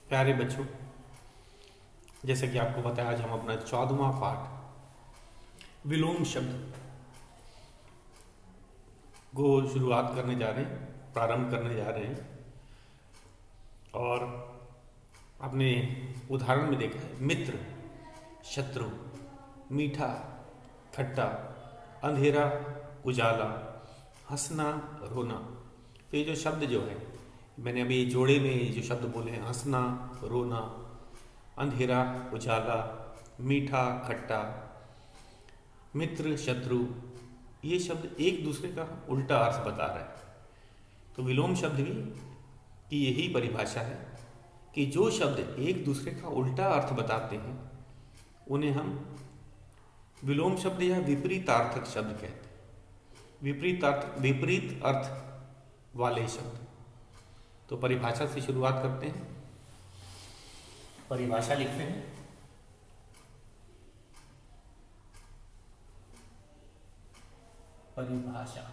प्यारे बच्चों, जैसे कि आपको पता है आज हम अपना 14वां पाठ विलोम शब्द को शुरुआत करने जा रहे हैं, प्रारंभ करने जा रहे हैं। और आपने उदाहरण में देखा है मित्र, शत्रु, मीठा, खट्टा, अंधेरा, उजाला, हंसना, रोना। तो ये जो शब्द जो है, मैंने अभी जोड़े में जो शब्द बोले हैं, हंसना, रोना, अंधेरा, उजाला, मीठा, खट्टा, मित्र, शत्रु, ये शब्द एक दूसरे का उल्टा अर्थ बता रहा है। तो विलोम शब्द की यही परिभाषा है कि जो शब्द एक दूसरे का उल्टा अर्थ बताते हैं उन्हें हम विलोम शब्द या विपरीतार्थक शब्द कहते हैं। विपरीत अर्थ वाले शब्द। तो परिभाषा से शुरुआत करते हैं। परिभाषा लिखते हैं। परिभाषा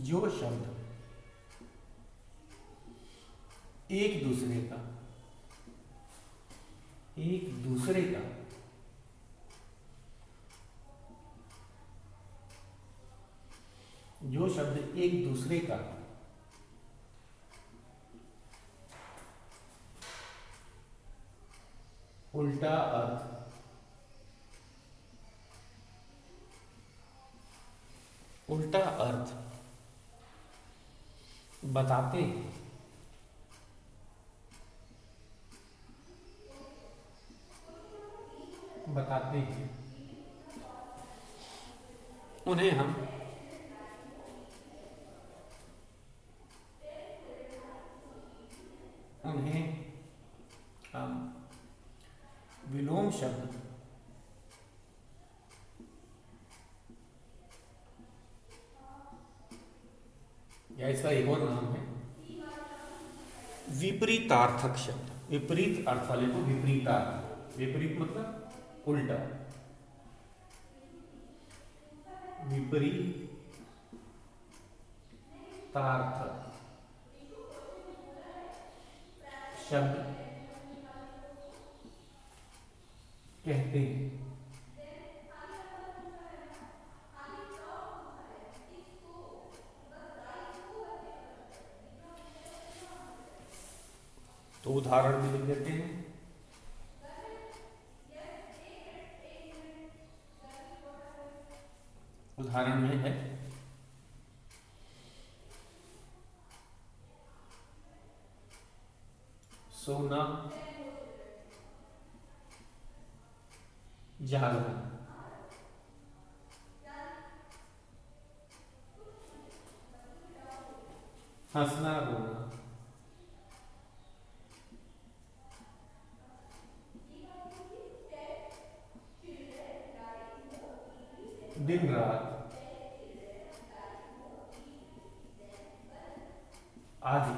जो शब्द एक दूसरे का जो शब्द एक दूसरे का उल्टा अर्थ बताते हैं उन्हें हम विलोम शब्द या इसका एक और नाम है विपरीतार्थक शब्द। विपरीत अर्थ वाले को विपरीतार्थ। विपरीत मतलब उल्टा। विपरीतार्थक शब्द कहते हैं। तो उदाहरण भी लिख देते हैं। उदाहरण में है सोना, जागना, हंसना, रोना, दिन रात आदि।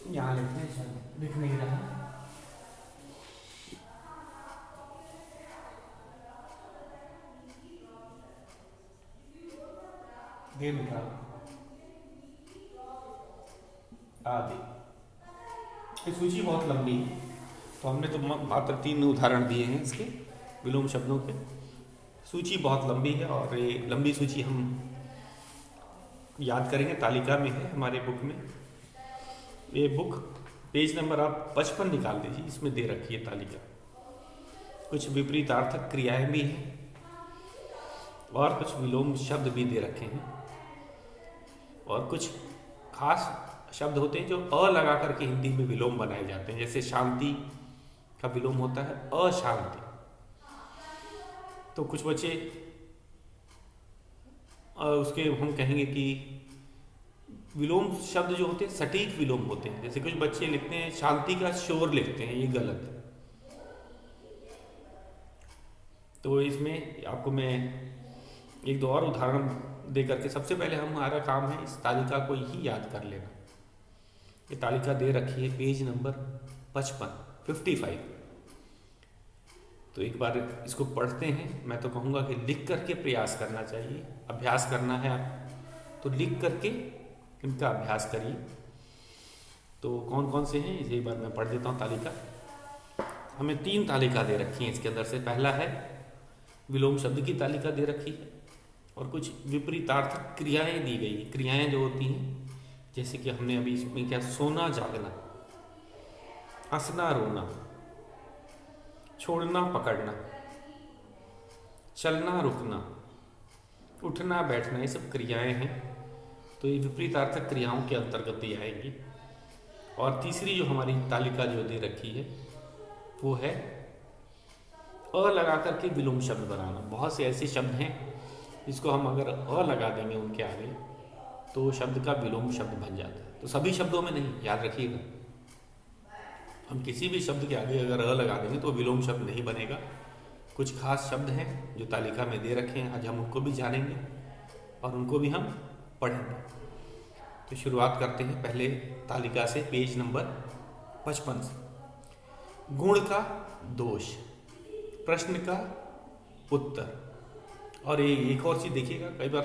यहां लिखते हैं, शायद लिख नहीं रहा। दिन रात आदि। ये सूची बहुत लंबी है, तो हमने तो मात्र 3 उदाहरण दिए हैं इसके विलोम शब्दों के। सूची बहुत लंबी है और ये लंबी सूची हम याद करेंगे। तालिका में है हमारे बुक में। ये बुक पेज नंबर आप 55 निकाल दीजिए, इसमें दे रखी है तालिका। कुछ विपरीतार्थक क्रियाएं भी हैं और कुछ विलोम शब्द भी दे रखे हैं और कुछ खास शब्द होते हैं जो अ लगा करके हिंदी में विलोम बनाए जाते हैं। जैसे शांति का विलोम होता है अशांति। तो कुछ बच्चे उसके हम कहेंगे कि विलोम शब्द जो होते हैं सटीक विलोम होते हैं। जैसे कुछ बच्चे लिखते हैं शांति का शोर लिखते हैं, ये गलत है। तो इसमें आपको मैं एक दो और उदाहरण दे करके सबसे पहले हमारा काम है इस तालिका को ही याद कर लेना। ये तालिका दे रखी है पेज नंबर 55। तो एक बार इसको पढ़ते हैं। मैं तो कहूँगा कि लिख करके प्रयास करना चाहिए, अभ्यास करना है आप तो लिख करके इनका अभ्यास करिए। तो कौन कौन से हैं इसे एक बार मैं पढ़ देता हूँ। तालिका हमें 3 तालिका दे रखी हैं इसके अंदर से। पहला है विलोम शब्द की तालिका दे रखी है और कुछ विपरीतार्थक क्रियाएं दी गई। क्रियाएं जो होती हैं जैसे कि हमने अभी इसमें क्या, सोना जागना, हंसना रोना, छोड़ना पकड़ना, चलना रुकना, उठना बैठना, ये सब क्रियाएं हैं। तो ये विपरीतार्थक क्रियाओं के अंतर्गत ही आएंगी। और तीसरी जो हमारी तालिका जो दे रखी है वो है अ लगा करके विलोम शब्द बनाना। बहुत से ऐसे शब्द हैं जिसको हम अगर अ लगा देंगे उनके आगे तो शब्द का विलोम शब्द बन जाता है। तो सभी शब्दों में नहीं, याद रखिएगा, हम किसी भी शब्द के आगे अगर अ लगा देंगे तो विलोम शब्द नहीं बनेगा। कुछ खास शब्द हैं जो तालिका में दे रखे हैं, आज हम उनको भी जानेंगे और उनको भी हम पढ़ेंगे। तो शुरुआत करते हैं पहले तालिका से, पेज नंबर 55 से। गुण का दोष, प्रश्न का उत्तर। और एक और चीज़ देखिएगा, कई बार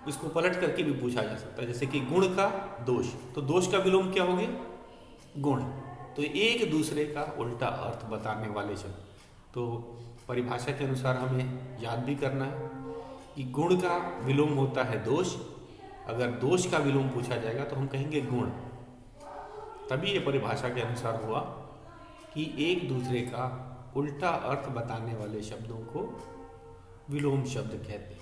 इसको पलट करके भी पूछा जा सकता है, जैसे कि गुण का दोष, तो दोष का विलोम क्या हो गया, गुण। तो एक दूसरे का उल्टा अर्थ बताने वाले शब्द। तो परिभाषा के अनुसार हमें याद भी करना है कि गुण का विलोम होता है दोष। अगर दोष का विलोम पूछा जाएगा तो हम कहेंगे गुण। तभी ये परिभाषा के अनुसार हुआ कि एक दूसरे का उल्टा अर्थ बताने वाले शब्दों को विलोम शब्द कहते हैं।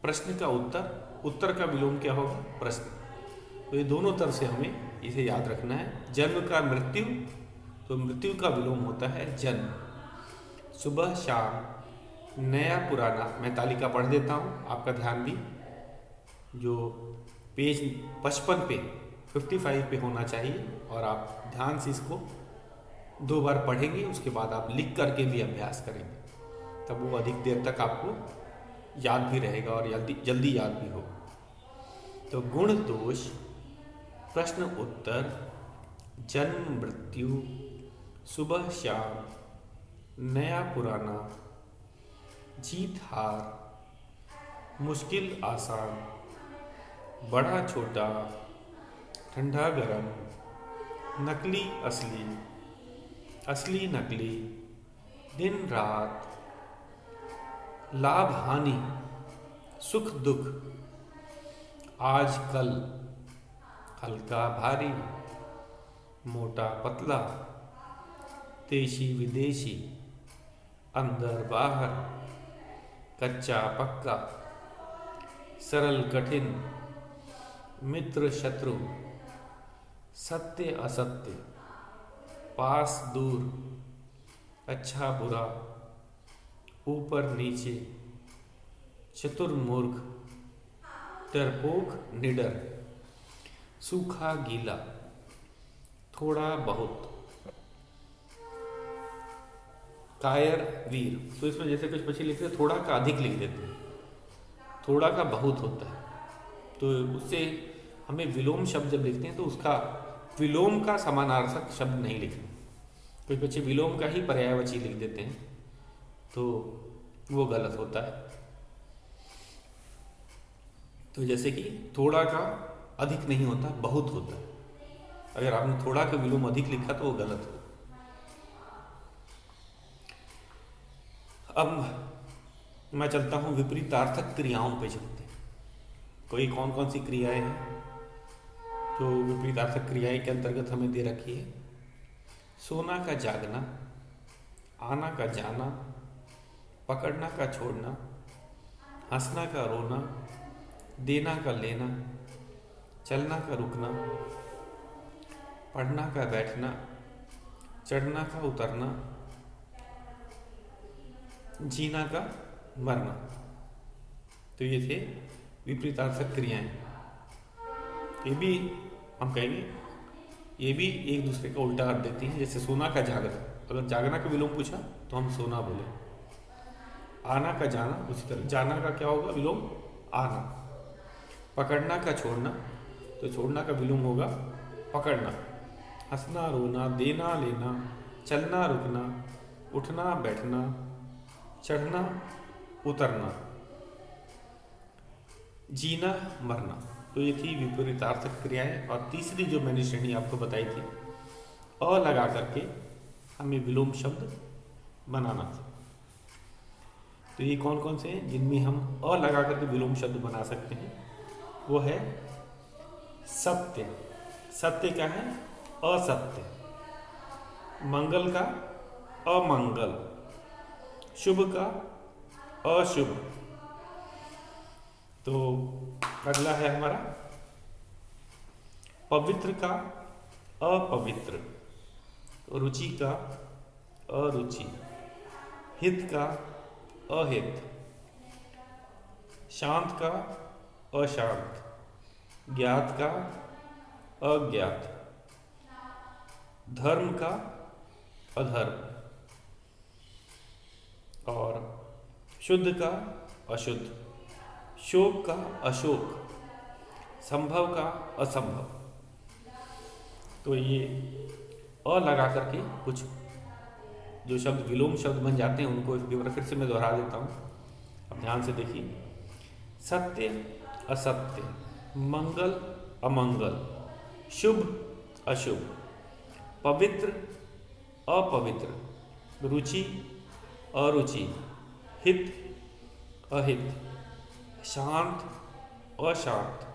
प्रश्न का उत्तर, उत्तर का विलोम क्या होगा, प्रश्न। तो ये दोनों तरफ से हमें इसे याद रखना है। जन्म का मृत्यु, तो मृत्यु का विलोम होता है जन्म। सुबह शाम, नया पुराना। मैं तालिका पढ़ देता हूँ, आपका ध्यान भी जो पेज 55 पे 55 पे होना चाहिए और आप ध्यान से इसको 2 बार पढ़ेंगे। उसके बाद आप लिख करके भी अभ्यास करेंगे, तब वो अधिक देर तक आपको याद भी रहेगा और जल्दी याद भी होगा। तो गुण दोष, प्रश्न उत्तर, जन्म मृत्यु, सुबह शाम, नया पुराना, जीत हार, मुश्किल आसान, बड़ा छोटा, ठंडा गरम, नकली असली, असली नकली, दिन रात, लाभ हानि, सुख दुख, आज कल, हल्का भारी, मोटा पतला, देशी विदेशी, अंदर बाहर, कच्चा पक्का, सरल कठिन, मित्र शत्रु, सत्य असत्य, पास दूर, अच्छा बुरा, ऊपर नीचे, चतुर्मूर्ख, डरपोक निडर, सूखा गीला, थोड़ा बहुत, कायर वीर। तो इसमें जैसे कुछ बच्चे लिखते हैं थोड़ा का अधिक लिख देते हैं, थोड़ा का बहुत होता है। तो उससे हमें विलोम शब्द जब लिखते हैं तो उसका विलोम का समानार्थक शब्द नहीं लिखना। कुछ बच्चे विलोम का ही पर्यायवाची लिख देते हैं तो वो गलत होता है। तो जैसे कि थोड़ा का अधिक नहीं होता, बहुत होता है। अगर आपने थोड़ा का विलोम अधिक लिखा तो वो गलत हो। अब मैं चलता हूँ विपरीतार्थक क्रियाओं पे चलते हैं। कोई कौन कौन सी क्रियाएं हैं जो विपरीतार्थक क्रियाएं के अंतर्गत हमें दे रखी है। सोना का जागना, आना का जाना, पकड़ना का छोड़ना, हंसना का रोना, देना का लेना, चलना का रुकना, पढ़ना का बैठना, चढ़ना का उतरना, जीना का मरना। तो ये थे विपरीतार्थक क्रियाएं। ये भी हम कहेंगे ये भी एक दूसरे का उल्टा अर्थ देती हैं। जैसे सोना का जागना, अगर जागना का विलोम पूछा तो हम सोना बोले। आना का जाना, उसी तरह जाना का क्या होगा विलोम, आना। पकड़ना का छोड़ना, तो छोड़ना का विलोम होगा पकड़ना। हंसना रोना, देना लेना, चलना रुकना, उठना बैठना, चढ़ना उतरना, जीना मरना। तो ये थी विपरीतार्थक क्रियाएं। और तीसरी जो मैंने श्रेणी आपको बताई थी, अ लगा करके हमें विलोम शब्द बनाना था। तो ये कौन कौन से हैं जिनमें हम अ लगा करके विलोम शब्द बना सकते हैं? वो है सत्य, सत्य क्या है? असत्य। मंगल का अमंगल, शुभ का अशुभ। तो अगला है हमारा पवित्र का अपवित्र, रुचि का अरुचि, हित का अहित, शांत का अशांत, ज्ञात का अज्ञात, धर्म का अधर्म, और शुद्ध का अशुद्ध, शोक का अशोक, संभव का असंभव। तो ये अ लगा करके कुछ जो शब्द विलोम शब्द बन जाते हैं उनको एक बार फिर से मैं दोहरा देता हूँ, अब ध्यान से देखिए। सत्य असत्य, मंगल अमंगल, शुभ अशुभ, पवित्र अपवित्र, रुचि अरुचि, हित अहित, शांत अशांत,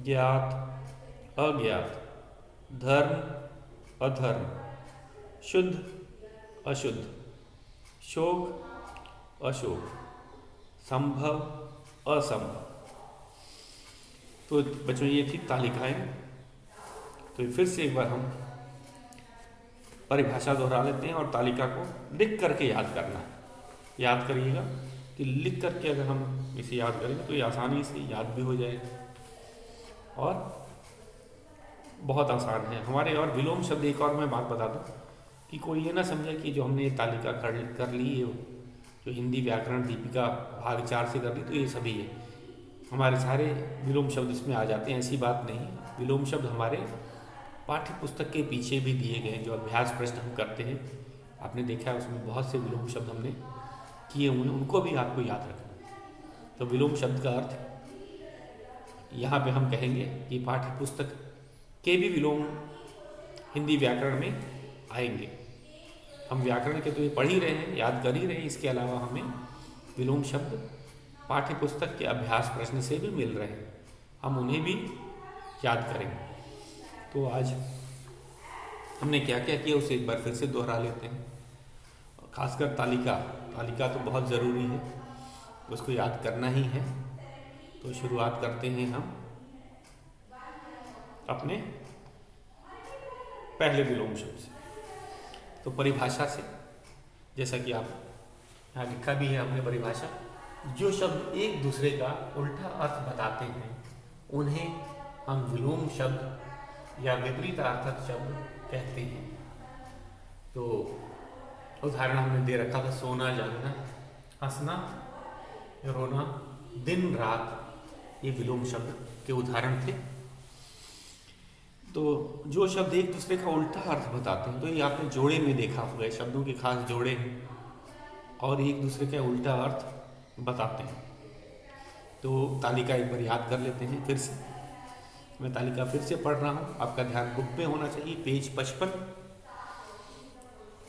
ज्ञात अज्ञात, धर्म अधर्म, शुद्ध अशुद्ध, शोक अशोक, संभव असंभव। तो बच्चों ये थी तालिकाएं। तो फिर से एक बार हम परिभाषा दोहरा लेते हैं और तालिका को लिख करके याद करना है। याद करिएगा कि लिख करके अगर हम इसे याद करेंगे तो ये आसानी से याद भी हो जाएगा और बहुत आसान है हमारे। और विलोम शब्द एक और मैं बात बता दूं कि कोई ये ना समझे कि जो हमने तालिका कर ली है, जो हिंदी व्याकरण दीपिका भाग 4 से कर ली तो ये सभी है, हमारे सारे विलोम शब्द इसमें आ जाते हैं। ऐसी बात नहीं। विलोम शब्द हमारे पाठ्य पुस्तक के पीछे भी दिए गए हैं। जो अभ्यास प्रश्न हम करते हैं, आपने देखा है उसमें बहुत से विलोम शब्द हमने किए हुए हैं, उनको भी आपको याद रखना। तो विलोम शब्द का अर्थ यहाँ पे हम कहेंगे कि पाठ्य पुस्तक के भी विलोम हिंदी व्याकरण में आएंगे। हम व्याकरण के तो ये पढ़ ही रहे हैं, याद कर ही रहे हैं, इसके अलावा हमें विलोम शब्द पाठ्य पुस्तक के अभ्यास प्रश्न से भी मिल रहे हैं, हम उन्हें भी याद करेंगे। तो आज हमने क्या क्या किया उसे एक बार फिर से दोहरा लेते हैं। खासकर तालिका तो बहुत ज़रूरी है, उसको याद करना ही है। तो शुरुआत करते हैं हम अपने पहले विलोम शब्द से। तो परिभाषा से, जैसा कि आप यहाँ लिखा भी है हमने परिभाषा, जो शब्द एक दूसरे का उल्टा अर्थ बताते हैं उन्हें हम विलोम शब्द या विपरीतार्थक शब्द कहते हैं। तो उदाहरण हमने दे रखा था, सोना जागना, हंसना रोना, दिन रात, ये विलोम शब्द के उदाहरण थे। तो जो शब्द एक दूसरे का उल्टा अर्थ बताते हैं, तो ये आपने जोड़े में देखा होगा, शब्दों के खास जोड़े हैं और एक दूसरे का उल्टा अर्थ बताते हैं। तो तालिका एक बार याद कर लेते हैं फिर से। मैं तालिका फिर से पढ़ रहा हूँ, आपका ध्यान बुक पे होना चाहिए, पेज 55।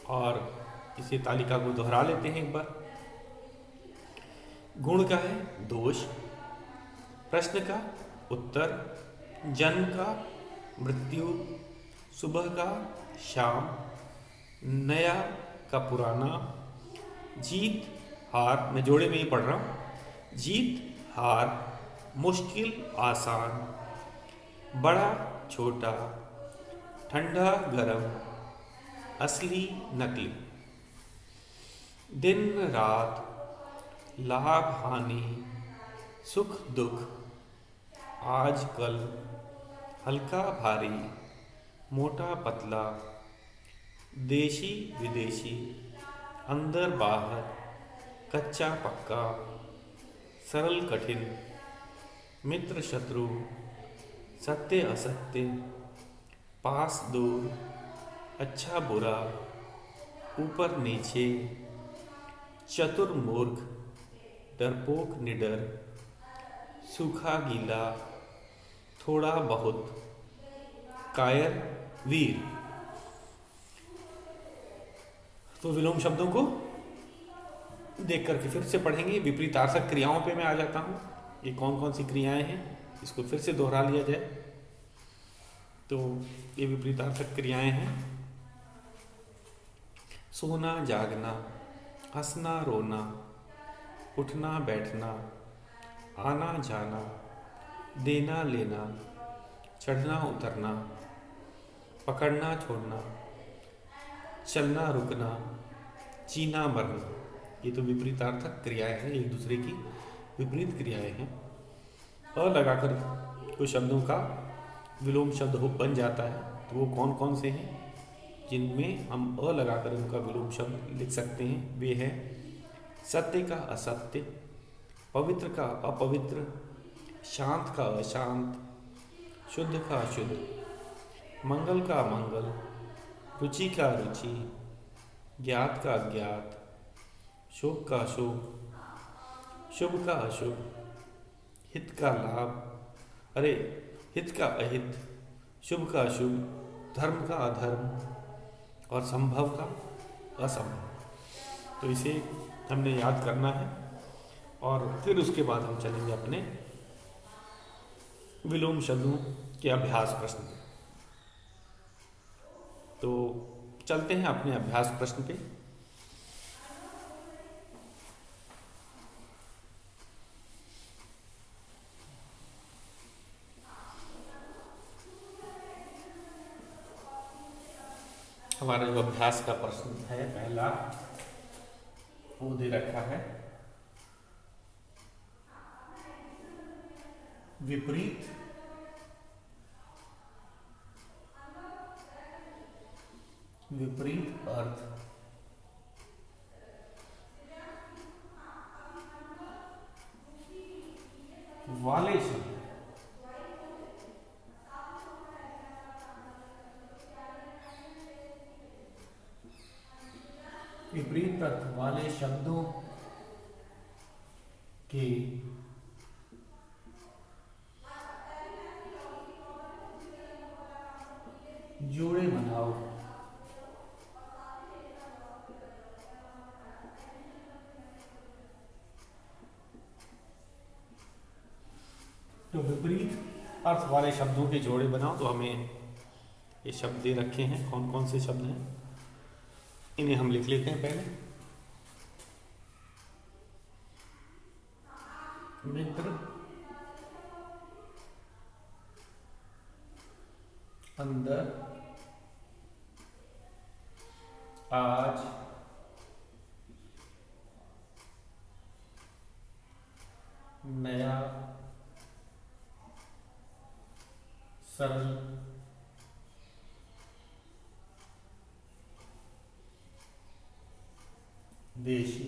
और इसे तालिका को दोहरा लेते हैं एक बार। गुण का है दोष, प्रश्न का उत्तर, जन्म का मृत्यु, सुबह का शाम, नया का पुराना, जीत हार, मैं जोड़े में ही पढ़ रहा हूँ, जीत हार, मुश्किल आसान, बड़ा छोटा, ठंडा गरम, असली नकली, दिन रात, लाभ हानि, सुख दुख, आज कल, हल्का भारी, मोटा पतला, देशी विदेशी, अंदर बाहर, कच्चा पक्का, सरल कठिन, मित्र शत्रु, सत्य असत्य, पास दूर, अच्छा बुरा, ऊपर नीचे, चतुर मूर्ख, डरपोक निडर, सूखा गीला, थोड़ा बहुत, कायर वीर। तो विलोम शब्दों को देख करके फिर से पढ़ेंगे। विपरीतार्थक क्रियाओं पे मैं आ जाता हूँ। ये कौन कौन सी क्रियाएं हैं, इसको फिर से दोहरा लिया जाए। तो ये विपरीतार्थक क्रियाएं हैं: सोना जागना, हंसना रोना, उठना बैठना, आना जाना, देना लेना, चढ़ना उतरना, पकड़ना छोड़ना, चलना रुकना, जीना मरना। ये तो विपरीतार्थक क्रियाएं हैं, एक दूसरे की विपरीत क्रियाएं हैं। अ लगाकर कुछ शब्दों का विलोम शब्द हो बन जाता है। तो वो कौन कौन से हैं जिनमें हम अ लगाकर उनका विलोम शब्द लिख सकते हैं? वे हैं सत्य का असत्य, पवित्र का अपवित्र, शांत का अशांत, शुद्ध का अशुद्ध, मंगल का मंगल, रुचि का रुचि, ज्ञात का अज्ञात, शुभ का शुभ, शुभ का अशुभ, हित का लाभ, अरे हित का अहित, शुभ का अशुभ, धर्म का अधर्म और संभव का असंभव। तो इसे हमने याद करना है और फिर उसके बाद हम चलेंगे अपने विलोम शब्दों के अभ्यास प्रश्न पे। तो चलते हैं अपने अभ्यास प्रश्न पे। हमारा जो अभ्यास का प्रश्न है पहला, वो दे रखा है विपरीत विपरीत अर्थ वाले शब्द विपरीत अर्थ वाले शब्दों के जोड़े बनाओ। तो विपरीत अर्थ वाले शब्दों के जोड़े बनाओ। तो हमें ये शब्द दे रखे हैं, कौन कौन से शब्द हैं इन्हें हम लिख लेते हैं पहले। मित्र, अंदर, आज, नया, सरल, देशी,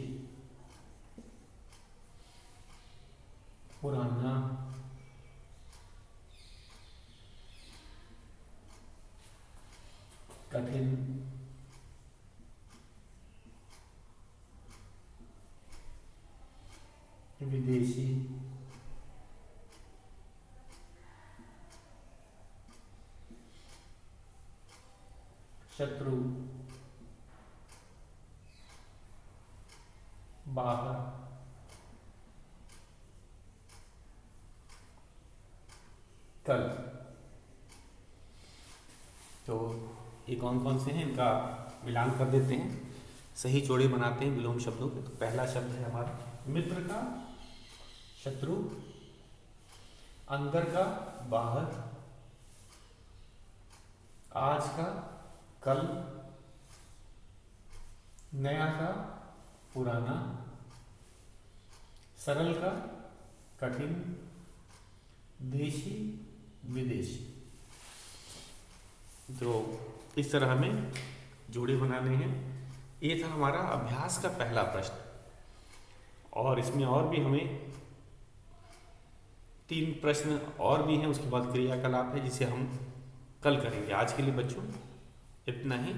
पुराना, कठिन, विदेशी, शत्रु, बाहर, कल। तो ये कौन कौन से हैं, इनका मिलान कर देते हैं, सही जोड़े बनाते हैं विलोम शब्दों के। तो पहला शब्द है हमारा मित्र का, शत्रु, अंदर का, बाहर, आज का, कल, नया का, पुराना, सरल का, कठिन, देशी, विदेशी। तो इस तरह हमें जोड़े बनाने हैं। ये था हमारा अभ्यास का पहला प्रश्न। और इसमें और भी हमें 3 प्रश्न और भी हैं, उसके बाद क्रियाकलाप है जिसे हम कल करेंगे। आज के लिए बच्चों इतना ही।